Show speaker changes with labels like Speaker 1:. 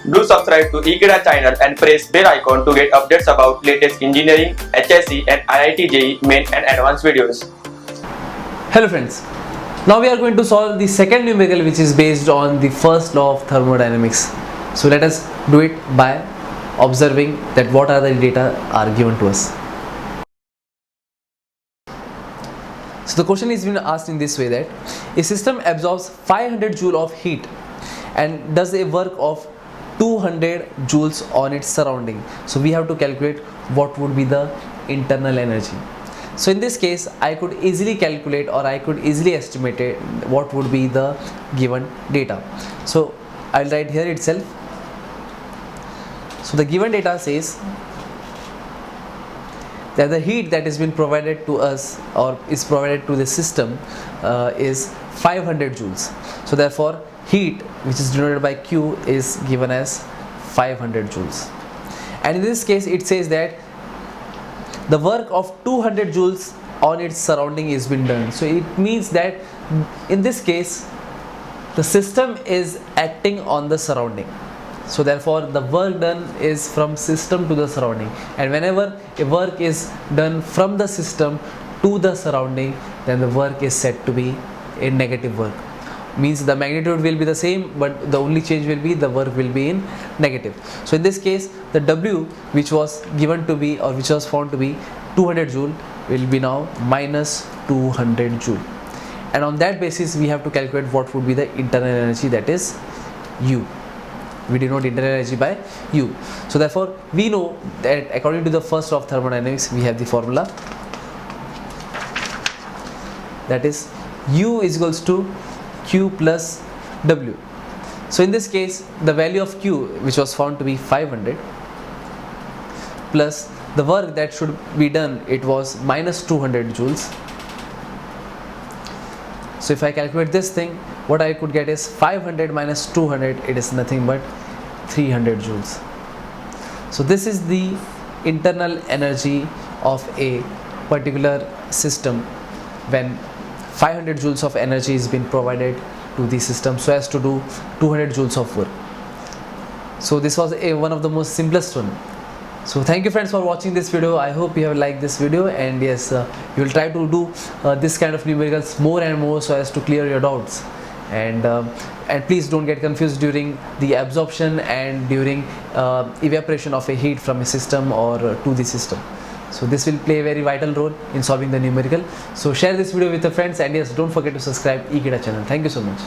Speaker 1: Do subscribe to Ekeeda channel and press bell icon to get updates about latest engineering, HSC and IIT JEE main and advanced videos.
Speaker 2: Hello friends, now we are going to solve the second numerical which is based on the first law of thermodynamics. So let us do it by observing that what are the data are given to us. So the question is being asked in this way that a system absorbs 500 joule of heat and does a work of 200 joules on its surrounding. So we have to calculate what would be the internal energy. So in this case I could easily calculate or I could easily estimate what would be the given data. So I'll write here itself. So the given data says that the heat that is being provided to us or is provided to the system is 500 joules. So therefore heat, which is denoted by Q, is given as 500 joules. And in this case it says that the work of 200 joules on its surrounding is being done. So it means that in this case the system is acting on the surrounding. So therefore the work done is from system to the surrounding, and whenever a work is done from the system to the surrounding, then the work is said to be a negative work. Means the magnitude will be the same, but the only change will be the work will be in negative. So in this case the W, which was given to be or which was found to be 200 joule, will be now minus 200 joule, and on that basis we have to calculate what would be the internal energy, that is U. We denote internal energy by U. So therefore we know that according to the first law of thermodynamics we have the formula, that is U is equals to Q plus W. So in this case the value of Q, which was found to be 500, plus the work that should be done, it was minus 200 joules. So if I calculate this thing, what I could get is 500 minus 200, it is nothing but 300 joules. So this is the internal energy of a particular system when 500 joules of energy is being provided to the system so as to do 200 joules of work. So this was one of the most simplest one. So thank you friends for watching this video. I hope you have liked this video, and yes, you will try to do this kind of numericals more and more so as to clear your doubts. And please don't get confused during the absorption and during evaporation of a heat from a system or to the system. So this will play a very vital role in solving the numerical. So share this video with your friends, and yes, don't forget to subscribe Ekeeda channel. Thank you so much.